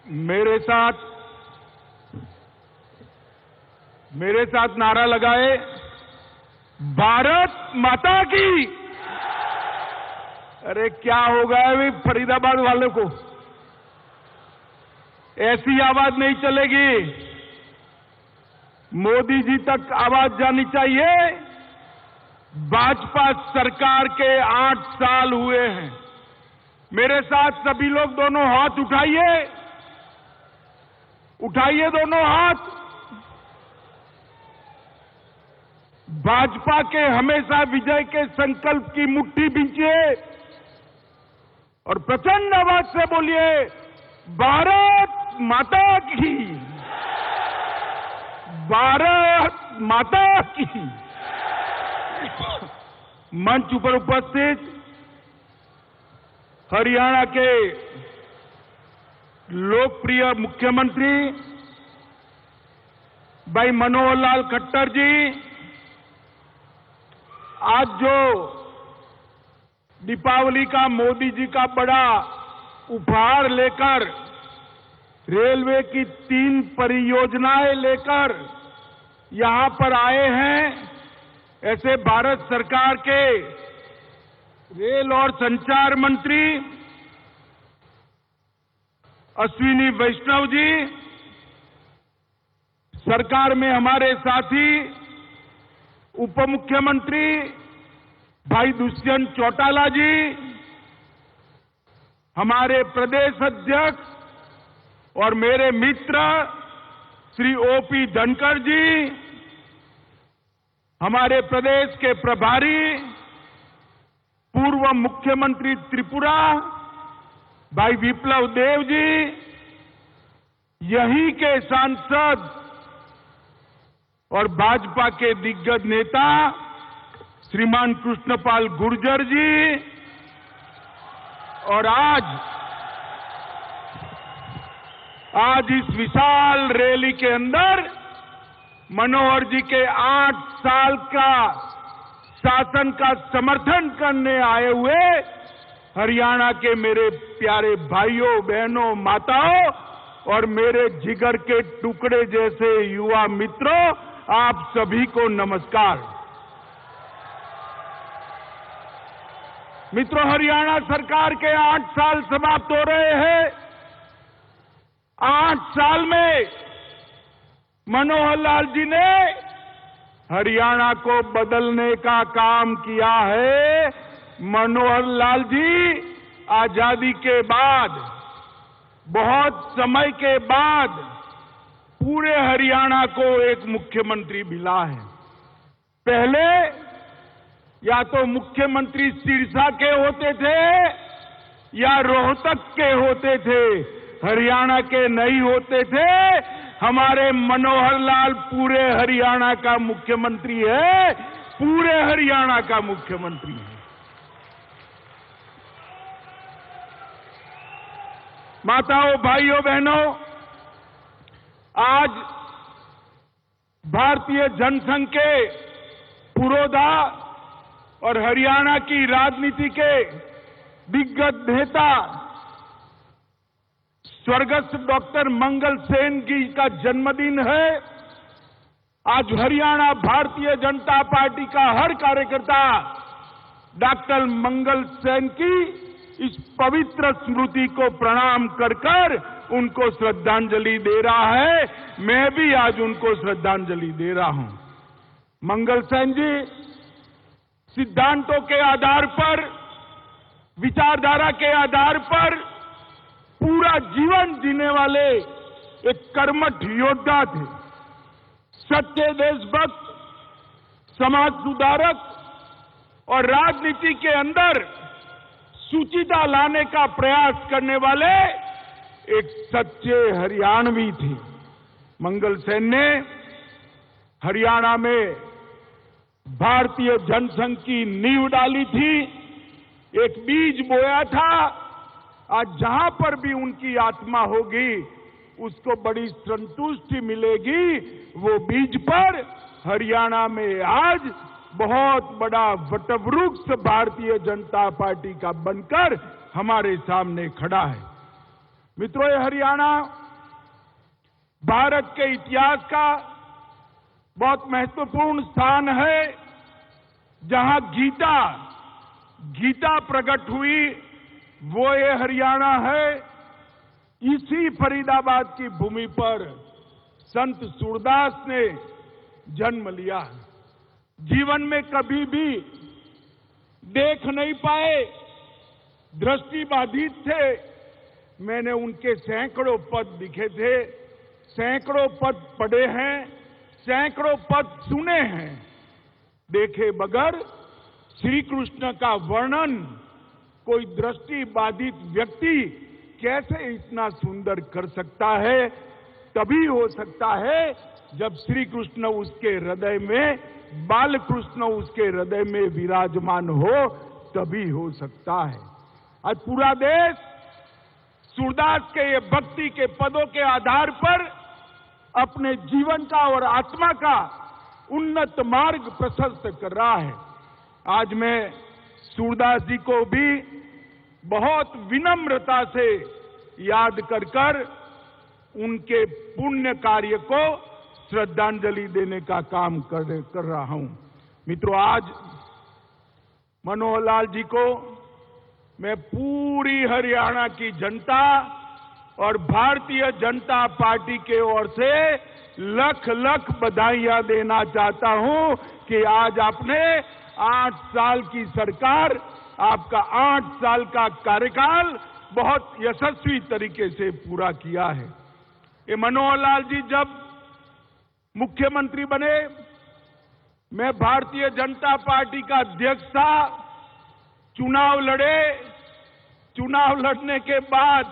मेरे साथ नारा लगाए, भारत माता की। अरे क्या हो गया है फरीदाबाद वालों को? ऐसी आवाज नहीं चलेगी। मोदी जी तक आवाज जानी चाहिए। भाजपा सरकार के 8 साल हुए हैं। मेरे साथ सभी लोग दोनों हाथ उठाइए, उठाइए दोनों हाथ। भाजपा के हमेशा विजय के संकल्प की मुट्ठी बींचिए और प्रचंड आवाज से बोलिए, भारत माता की, भारत माता की। मंच पर उपस्थित हरियाणा के लोकप्रिय मुख्यमंत्री भाई मनोहर लाल खट्टर जी, आज जो दीपावली का मोदी जी का बड़ा उपहार लेकर, रेलवे की 3 परियोजनाएं लेकर यहां पर आए हैं, ऐसे भारत सरकार के रेल और संचार मंत्री अश्विनी वैष्णव जी, सरकार में हमारे साथी उप मुख्यमंत्री भाई दुष्यंत चौटाला जी, हमारे प्रदेश अध्यक्ष और मेरे मित्र श्री ओपी धनखड़ जी, हमारे प्रदेश के प्रभारी पूर्व मुख्यमंत्री त्रिपुरा भाई विप्लव देव जी, यहीं के सांसद और भाजपा के दिग्गज नेता श्रीमान कृष्णपाल गुर्जर जी, और आज इस विशाल रैली के अंदर मनोहर जी के 8 साल का शासन का समर्थन करने आए हुए हरियाणा के मेरे प्यारे भाइयों बहनों माताओं और मेरे जिगर के टुकड़े जैसे युवा मित्रों, आप सभी को नमस्कार। मित्रों, हरियाणा सरकार के 8 साल समाप्त हो रहे हैं। 8 साल में मनोहर लाल जी ने हरियाणा को बदलने का काम किया है। मनोहर लाल जी आजादी के बाद, बहुत समय के बाद पूरे हरियाणा को एक मुख्यमंत्री मिला है। पहले या तो मुख्यमंत्री सिरसा के होते थे या रोहतक के होते थे, हरियाणा के नहीं होते थे। हमारे मनोहर लाल पूरे हरियाणा का मुख्यमंत्री है, पूरे हरियाणा का मुख्यमंत्री है। माताओं, भाइयों, बहनों, आज भारतीय जनसंघ के पुरोधा और हरियाणा की राजनीति के दिग्गज नेता स्वर्गस्थ डॉक्टर मंगल सेन जी का जन्मदिन है। आज हरियाणा भारतीय जनता पार्टी का हर कार्यकर्ता डॉक्टर मंगल सेन की इस पवित्र स्मृति को प्रणाम कर उनको श्रद्धांजलि दे रहा है। मैं भी आज उनको श्रद्धांजलि दे रहा हूं। मंगल सेन जी सिद्धांतों के आधार पर, विचारधारा के आधार पर पूरा जीवन जीने वाले एक कर्मठ योद्धा थे। सच्चे देशभक्त, समाज सुधारक और राजनीति के अंदर सुचिता लाने का प्रयास करने वाले एक सच्चे हरियाणवी थे। मंगल सेन ने हरियाणा में भारतीय जनसंघ की नींव डाली थी, एक बीज बोया था। आज जहां पर भी उनकी आत्मा होगी उसको बड़ी संतुष्टि मिलेगी। वो बीज पर हरियाणा में आज बहुत बड़ा वटवृक्ष भारतीय जनता पार्टी का बनकर हमारे सामने खड़ा है। मित्रों, ये हरियाणा भारत के इतिहास का बहुत महत्वपूर्ण स्थान है, जहां गीता प्रकट हुई, वो ये हरियाणा है। इसी फरीदाबाद की भूमि पर संत सूरदास ने जन्म लिया। जीवन में कभी भी देख नहीं पाए, दृष्टिबाधित थे। मैंने उनके सैकड़ों पद लिखे थे, सैकड़ों पद पढ़े हैं, सैकड़ों पद सुने हैं। देखे बगैर श्री कृष्ण का वर्णन कोई दृष्टिबाधित व्यक्ति कैसे इतना सुंदर कर सकता है? तभी हो सकता है जब श्री कृष्ण उसके हृदय में, बाल कृष्ण उसके हृदय में विराजमान हो, तभी हो सकता है। आज पूरा देश सूरदास के ये भक्ति के पदों के आधार पर अपने जीवन का और आत्मा का उन्नत मार्ग प्रशस्त कर रहा है। आज मैं सूरदास जी को भी बहुत विनम्रता से याद कर उनके पुण्य कार्य को श्रद्धांजलि देने का काम कर रहा हूं। मित्रों, आज मनोहर लाल जी को मैं पूरी हरियाणा की जनता और भारतीय जनता पार्टी के ओर से लख लख बधाइयां देना चाहता हूं कि आज आपने 8 साल की सरकार, आपका 8 साल का कार्यकाल बहुत यशस्वी तरीके से पूरा किया है। ये मनोहर लाल जी जब मुख्यमंत्री बने, मैं भारतीय जनता पार्टी का अध्यक्ष था, चुनाव लड़े। चुनाव लड़ने के बाद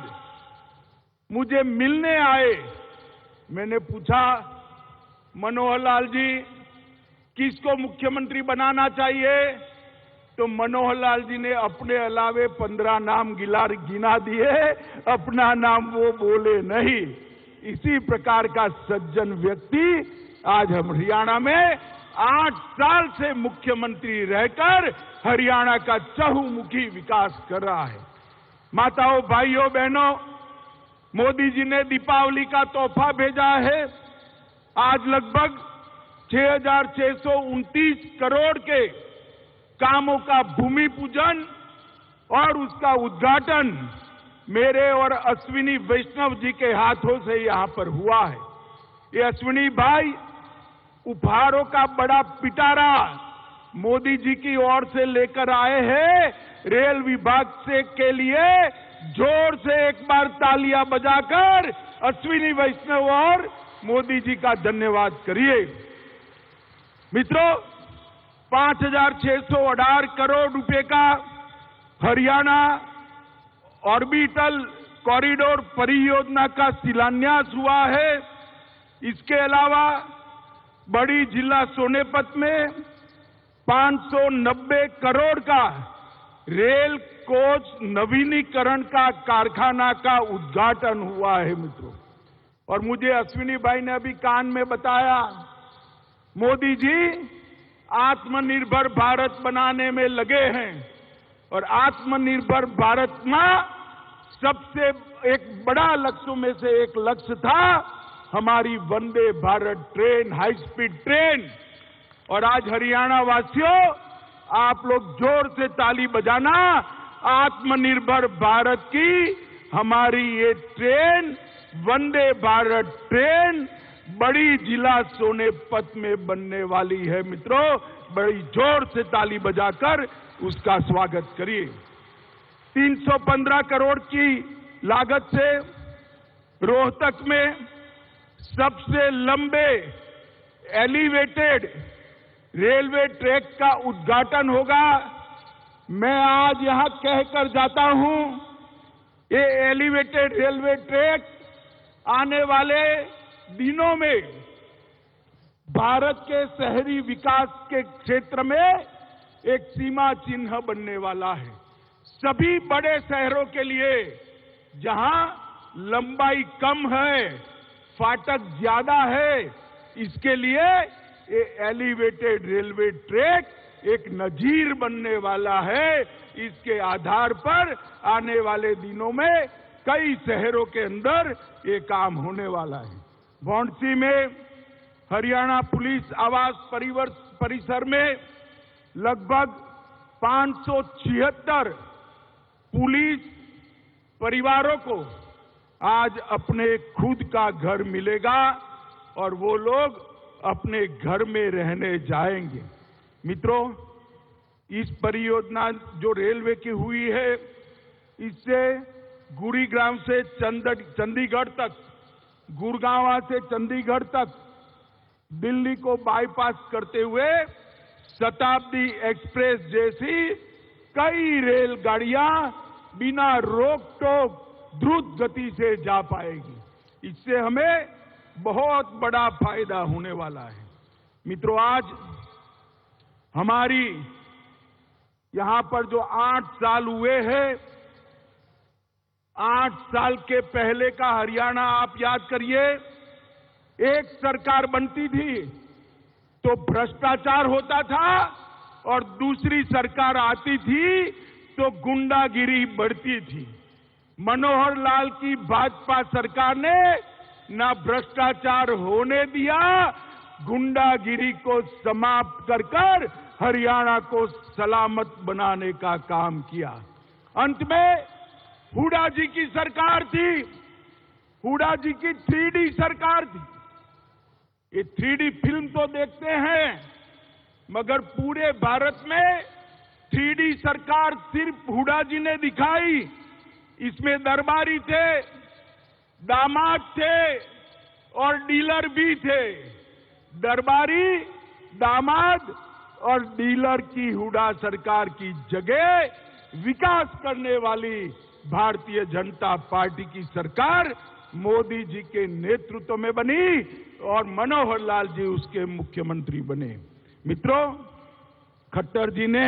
मुझे मिलने आए। मैंने पूछा, मनोहर लाल जी किसको मुख्यमंत्री बनाना चाहिए? तो मनोहर लाल जी ने अपने अलावे 15 नाम गिना दिए, अपना नाम वो बोले नहीं। इसी प्रकार का सज्जन व्यक्ति आज हम हरियाणा में 8 साल से मुख्यमंत्री रहकर हरियाणा का चहुमुखी विकास कर रहा है। माताओं, भाइयों, बहनों, मोदी जी ने दीपावली का तोहफा भेजा है। आज लगभग 6,629 करोड़ के कामों का भूमि पूजन और उसका उद्घाटन मेरे और अश्विनी वैष्णव जी के हाथों से यहां पर हुआ है। ये अश्विनी भाई उपहारों का बड़ा पिटारा मोदी जी की ओर से लेकर आए हैं। रेल विभाग से के लिए जोर से एक बार तालियां बजाकर अश्विनी वैष्णव और मोदी जी का धन्यवाद करिए। मित्रों, 5,618 करोड़ रुपए का हरियाणा ऑर्बिटल कॉरिडोर परियोजना का शिलान्यास हुआ है। इसके अलावा बड़ी जिला सोनेपत में 590 करोड़ का रेल कोच नवीनीकरण का कारखाना का उद्घाटन हुआ है। मित्रों, और मुझे अश्विनी भाई ने अभी कान में बताया, मोदी जी आत्मनिर्भर भारत बनाने में लगे हैं और आत्मनिर्भर भारत में सबसे एक बड़ा लक्ष्यों में से एक लक्ष्य था हमारी Vande Bharat train, high speed train. और आज हरियाणा वासियों, आप लोग जोर से ताली बजाना, आत्मनिर्भर भारत की हमारी ये ट्रेन, वंदे भारत ट्रेन बड़ी जिला सोनेपत में बनने वाली है। मित्रों, बड़ी जोर से ताली बजाकर उसका स्वागत करिए। 315 करोड़ की लागत से रोहतक में सबसे लंबे एलिवेटेड रेलवे ट्रैक का उद्घाटन होगा। मैं आज यहां कहकर जाता हूं, ये एलिवेटेड रेलवे ट्रैक आने वाले दिनों में भारत के शहरी विकास के क्षेत्र में एक सीमा चिन्ह बनने वाला है। सभी बड़े शहरों के लिए जहां लंबाई कम है, फाटक ज्यादा है, इसके लिए ये एलिवेटेड रेलवे ट्रैक एक नजीर बनने वाला है। इसके आधार पर आने वाले दिनों में कई शहरों के अंदर ये काम होने वाला है। भौंडसी में हरियाणा पुलिस आवास परिसर में लगभग 576 पुलिस परिवारों को आज अपने खुद का घर मिलेगा और वो लोग अपने घर में रहने जाएंगे। मित्रों, इस परियोजना जो रेलवे की हुई है, इससे गुरुग्राम से चंडीगढ़ तक, गुड़गांव से चंडीगढ़ तक दिल्ली को बाईपास करते हुए शताब्दी एक्सप्रेस जैसी कई रेलगाड़ियां बिना रोक टोक द्रुत गति से जा पाएगी। इससे हमें बहुत बड़ा फायदा होने वाला है। मित्रों, आज हमारी यहां पर जो 8 साल हुए हैं, 8 साल के पहले का हरियाणा आप याद करिए। एक सरकार बनती थी तो भ्रष्टाचार होता था और दूसरी सरकार आती थी तो गुंडागिरी बढ़ती थी। मनोहर लाल की भाजपा सरकार ने ना भ्रष्टाचार होने दिया, गुंडागिरी को समाप्त कर हरियाणा को सलामत बनाने का काम किया। अंत में हुड्डा जी की सरकार थी, हुड्डा जी की 3D सरकार थी। ये 3D फिल्म तो देखते हैं, मगर पूरे भारत में 3D सरकार सिर्फ हुड्डा जी ने दिखाई। इसमें दरबारी थे, दामाद थे और डीलर भी थे। दरबारी, दामाद और डीलर की हुड्डा सरकार की जगह विकास करने वाली भारतीय जनता पार्टी की सरकार मोदी जी के नेतृत्व में बनी और मनोहर लाल जी उसके मुख्यमंत्री बने। मित्रों, खट्टर जी ने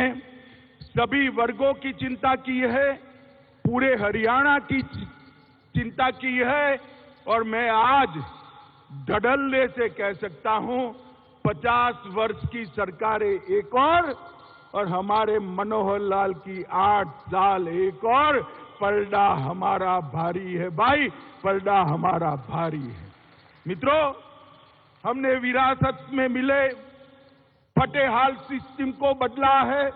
सभी वर्गों की चिंता की है, पूरे हरियाणा की चिंता की है और मैं आज धड़ल्ले से कह सकता हूं 50 वर्ष की सरकारें एक और हमारे मनोहर लाल की 8 साल एक और, पलड़ा हमारा भारी है भाई, पलड़ा हमारा भारी है। मित्रों, हमने विरासत में मिले फटेहाल सिस्टम को बदला है,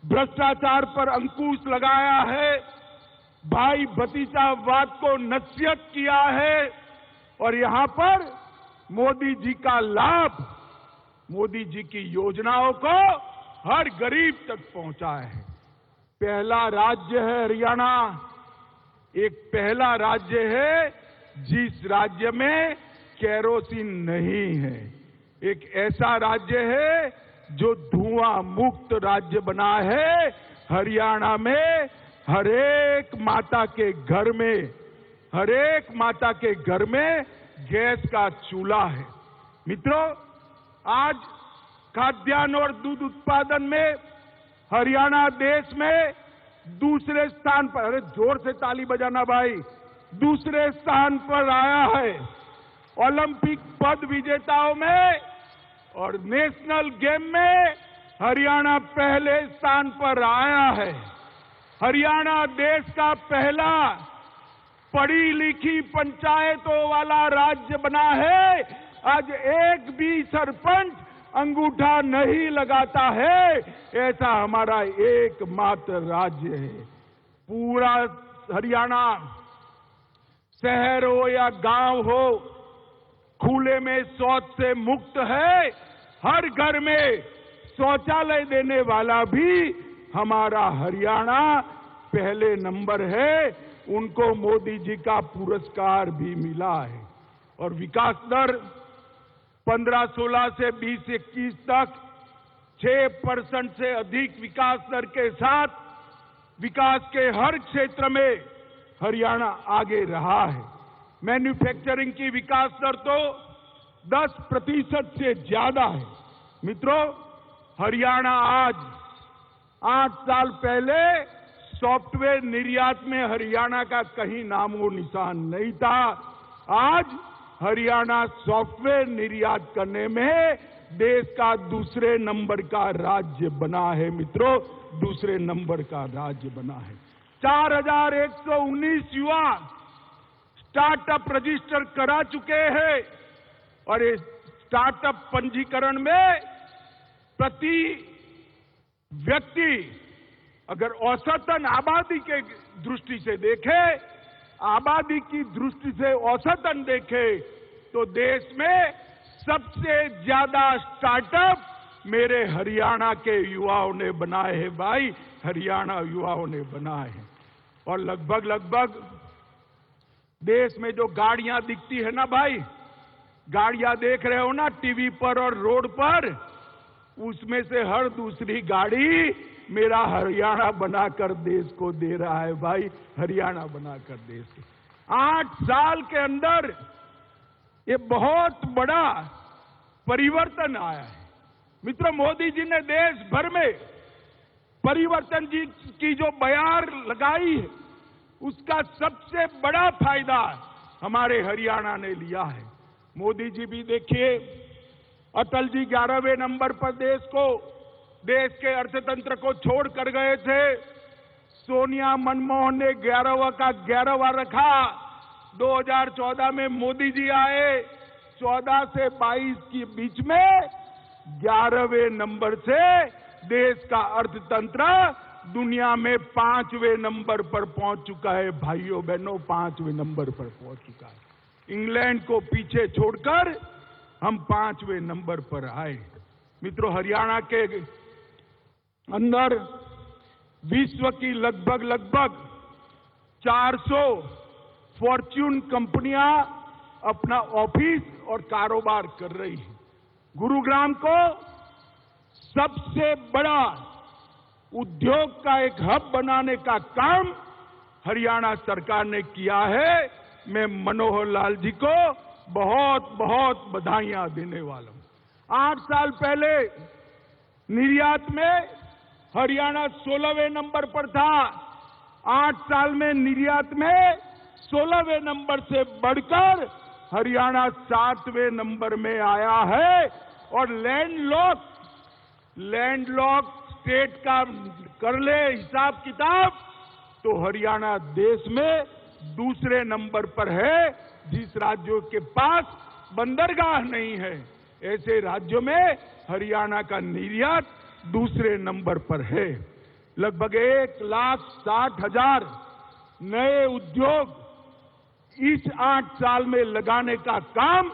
भ्रष्टाचार पर अंकुश लगाया है, भाई भतीजावाद को नसीहत किया है और यहां पर मोदी जी का लाभ, मोदी जी की योजनाओं को हर गरीब तक पहुंचा है। पहला राज्य है हरियाणा, एक पहला राज्य है जिस राज्य में केरोसिन नहीं है। एक ऐसा राज्य है जो धुआं मुक्त राज्य बना है। हरियाणा में हरेक माता के घर में गैस का चूल्हा है। मित्रों, आज खाद्यान्न और दूध उत्पादन में हरियाणा देश में दूसरे स्थान पर, अरे जोर से ताली बजाना भाई, दूसरे स्थान पर आया है। ओलंपिक पद विजेताओं में और नेशनल गेम में हरियाणा पहले स्थान पर आया है। हरियाणा देश का पहला पढ़ी लिखी पंचायतों वाला राज्य बना है। आज एक भी सरपंच अंगूठा नहीं लगाता है, ऐसा हमारा एकमात्र राज्य है। पूरा हरियाणा, शहर हो या गांव हो, खुले में शौच से मुक्त है। हर घर में शौचालय देने वाला भी हमारा हरियाणा पहले नंबर है। उनको मोदी जी का पुरस्कार भी मिला है। और विकास दर 15-16 से 20-21 तक 6% से अधिक विकास दर के साथ विकास के हर क्षेत्र में हरियाणा आगे रहा है। मैन्युफैक्चरिंग की विकास दर तो 10% से ज्यादा है। मित्रों, हरियाणा आज 8 साल पहले सॉफ्टवेयर निर्यात में हरियाणा का कहीं नामो निशान नहीं था। आज हरियाणा सॉफ्टवेयर निर्यात करने में देश का दूसरे नंबर का राज्य बना है। मित्रों, दूसरे नंबर का राज्य बना है। 4119 युवा स्टार्टअप रजिस्टर करा चुके हैं और इस स्टार्टअप पंजीकरण में प्रति व्यक्ति अगर औसतन आबादी के दृष्टि से देखे, आबादी की दृष्टि से औसतन देखे तो देश में सबसे ज्यादा स्टार्टअप मेरे हरियाणा के युवाओं ने बनाए हैं भाई, हरियाणा युवाओं ने बनाए हैं। और लगभग देश में जो गाड़ियां दिखती है ना भाई, गाड़ियां देख रहे हो ना टीवी पर और रोड पर, उसमें से हर दूसरी गाड़ी मेरा हरियाणा बनाकर देश को दे रहा है भाई, हरियाणा बनाकर देश को। 8 साल के अंदर ये बहुत बड़ा परिवर्तन आया है। मित्रों, मोदी जी ने देश भर में परिवर्तन जी की जो बयार लगाई है, उसका सबसे बड़ा फायदा हमारे हरियाणा ने लिया है। मोदी जी भी देखिए, अटल जी 11वें नंबर पर देश के अर्थतंत्र को छोड़ कर गए थे। सोनिया मनमोहन ने 11वां का 11वां रखा। 2014 में मोदी जी आए, 14 से 22 के बीच में 11वें नंबर से देश का अर्थतंत्र दुनिया में 5वें नंबर पर पहुंच चुका है। भाइयों बहनों, 5वें नंबर पर पहुंच चुका है। इंग्लैंड को पीछे छोड़कर हम 5वें नंबर पर आए। मित्रों, हरियाणा के अंदर विश्व की लगभग 400 फॉर्च्यून कंपनियां अपना ऑफिस और कारोबार कर रही हैं। गुरुग्राम को सबसे बड़ा उद्योग का एक हब बनाने का काम हरियाणा सरकार ने किया है। मैं मनोहर लाल जी को बहुत बहुत बधाइयां देने वाला हूं। 8 साल पहले निर्यात में हरियाणा 16वें नंबर पर था। 8 साल में निर्यात में 16वें नंबर से बढ़कर हरियाणा 7वें नंबर में आया है। और लैंडलॉक स्टेट का कर ले हिसाब किताब तो हरियाणा देश में दूसरे नंबर पर है। जिस राज्यों के पास बंदरगाह नहीं है, ऐसे राज्यों में हरियाणा का निर्यात दूसरे नंबर पर है। लगभग 1,60,000 नए उद्योग इस 8 साल में लगाने का काम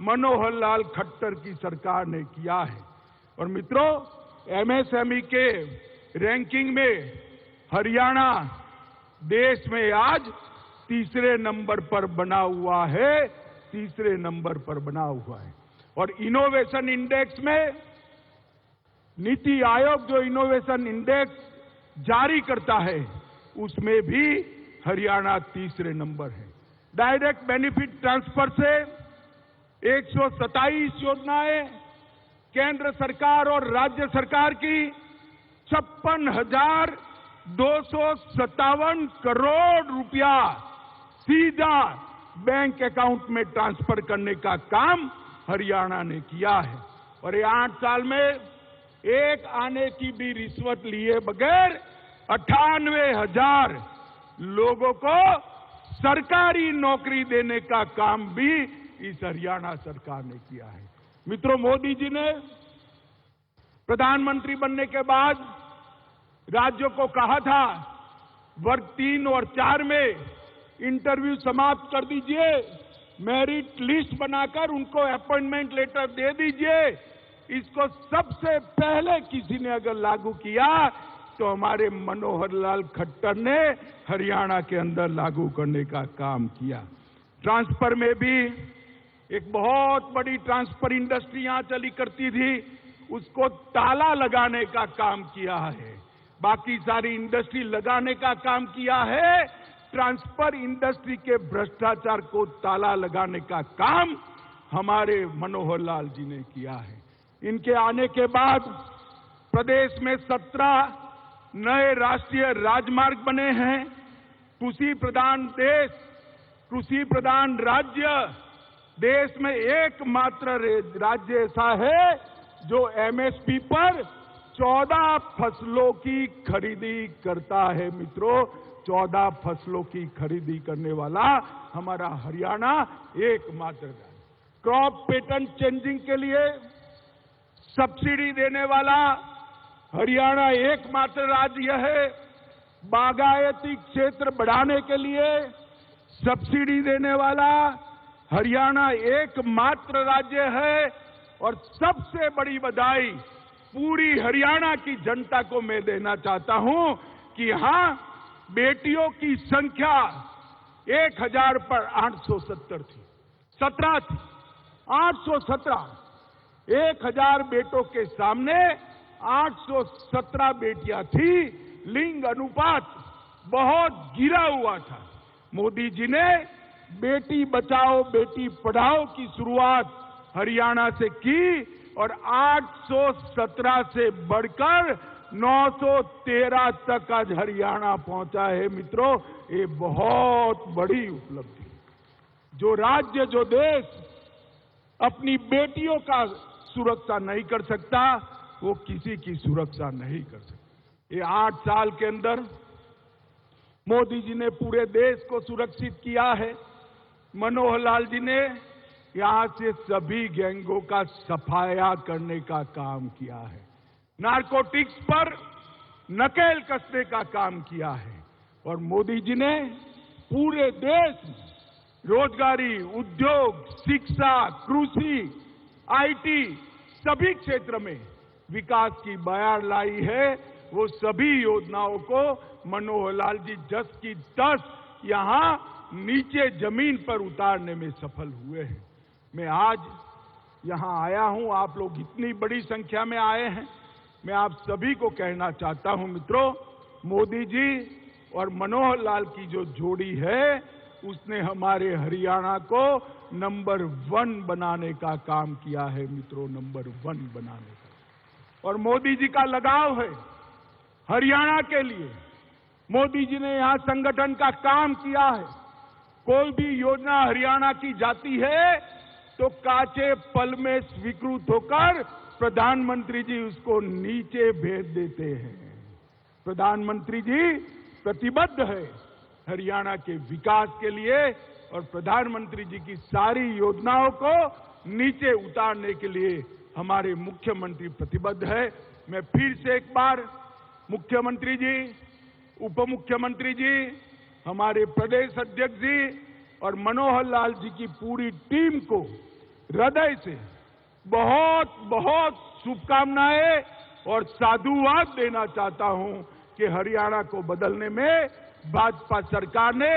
मनोहर लाल खट्टर की सरकार ने किया है। और मित्रों, एमएसएमई के रैंकिंग में हरियाणा देश में आज तीसरे नंबर पर बना हुआ है, तीसरे नंबर पर बना हुआ है। और इनोवेशन इंडेक्स में नीति आयोग जो इनोवेशन इंडेक्स जारी करता है, उसमें भी हरियाणा तीसरे नंबर है। डायरेक्ट बेनिफिट ट्रांसफर से 127 योजनाएं केंद्र सरकार और राज्य सरकार की 56,257 करोड़ रुपया सीधा बैंक अकाउंट में ट्रांसफर करने का काम हरियाणा ने किया है। और ये 8 साल में एक आने की भी रिश्वत लिए बगैर 98,000 लोगों को सरकारी नौकरी देने का काम भी इस हरियाणा सरकार ने किया है। मित्रों, मोदी जी ने प्रधानमंत्री बनने के बाद राज्यों को कहा था, वर्ग 3 और 4 में इंटरव्यू समाप्त कर दीजिए, मेरिट लिस्ट बनाकर उनको अपॉइंटमेंट लेटर दे दीजिए। इसको सबसे पहले किसी ने अगर लागू किया तो हमारे मनोहर लाल खट्टर ने हरियाणा के अंदर लागू करने का काम किया। ट्रांसफर में भी एक बहुत बड़ी ट्रांसफर इंडस्ट्री यहां चली करती थी, उसको ताला लगाने का काम किया है। बाकी सारी इंडस्ट्री लगाने का काम किया है, ट्रांसफर इंडस्ट्री के भ्रष्टाचार को ताला लगाने का काम हमारे मनोहर लाल जी ने किया है। इनके आने के बाद प्रदेश में 17 नए राष्ट्रीय राजमार्ग बने हैं। कृषि प्रधान देश, कृषि प्रधान राज्य, देश में एकमात्र राज्य ऐसा है जो एमएसपी पर 14 फसलों की खरीदी करता है मित्रों। 14 फसलों की खरीदी करने वाला हमारा हरियाणा एकमात्र राज्य। क्रॉप पैटर्न चेंजिंग के लिए सब्सिडी देने वाला हरियाणा एकमात्र राज्य है। बागायती क्षेत्र बढ़ाने के लिए सब्सिडी देने वाला हरियाणा एकमात्र राज्य है। और सबसे बड़ी बधाई पूरी हरियाणा की जनता को मैं देना चाहता हूं कि यहां बेटियों की संख्या 1000 पर 870 थी, 17 थी, 817। 1000 बेटों के सामने 817 बेटियां थी। लिंग अनुपात बहुत गिरा हुआ था। मोदी जी ने बेटी बचाओ बेटी पढ़ाओ की शुरुआत हरियाणा से की और 817 से बढ़कर 913 तक आज हरियाणा पहुंचा है मित्रों। ये बहुत बड़ी उपलब्धि। जो राज्य जो देश अपनी बेटियों का सुरक्षा नहीं कर सकता वो किसी की सुरक्षा नहीं कर सकता। ये 8 साल के अंदर मोदी जी ने पूरे देश को सुरक्षित किया है। मनोहर लाल जी ने यहां से सभी गैंगों का सफाया करने का काम किया है। नारकोटिक्स पर नकेल कसने का काम किया है। और मोदी जी ने पूरे देश में रोजगारी, उद्योग, शिक्षा, कृषि, आईटी सभी क्षेत्र में विकास की बयार लाई है। वो सभी योजनाओं को मनोहर लाल जी 10 की 10 यहां नीचे जमीन पर उतारने में सफल हुए हैं। मैं आज यहां आया हूं, आप लोग इतनी बड़ी संख्या में आए हैं। मैं आप सभी को कहना चाहता हूं मित्रों, मोदी जी और मनोहर लाल की जो जोड़ी है उसने हमारे हरियाणा को नंबर 1 बनाने का काम किया है मित्रों, नंबर 1 बनाने का। और मोदी जी का लगाव है हरियाणा के लिए। मोदी जी ने यहां संगठन का काम किया है। कोई भी योजना हरियाणा की जाती है तो काचे पल में स्वीकृत होकर प्रधानमंत्री जी उसको नीचे भेज देते हैं। प्रधानमंत्री जी प्रतिबद्ध है हरियाणा के विकास के लिए और प्रधानमंत्री जी की सारी योजनाओं को नीचे उतारने के लिए हमारे मुख्यमंत्री प्रतिबद्ध है। मैं फिर से एक बार मुख्यमंत्री जी, उप मुख्यमंत्री जी, हमारे प्रदेश अध्यक्ष जी और मनोहर लाल जी की पूरी टीम को हृदय से बहुत बहुत शुभकामनाएं और साधुवाद देना चाहता हूं कि हरियाणा को बदलने में भाजपा सरकार ने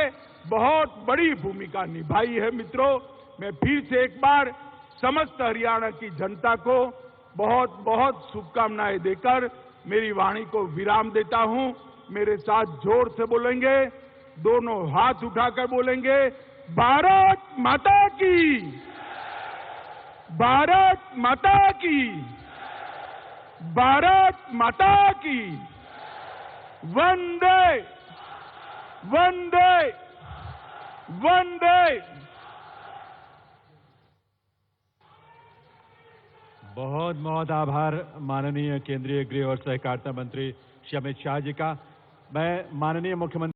बहुत बड़ी भूमिका निभाई है मित्रों। मैं फिर से एक बार समस्त हरियाणा की जनता को बहुत बहुत शुभकामनाएं देकर मेरी वाणी को विराम देता हूं। मेरे साथ जोर से बोलेंगे, दोनों हाथ उठाकर बोलेंगे, भारत माता की, भारत माता की, भारत माता की, वंदे वंदे वंदे। बहुत बहुत आभार माननीय केंद्रीय गृह और सहकारिता मंत्री श्री अमित शाह जी का। मैं माननीय मुख्यमंत्री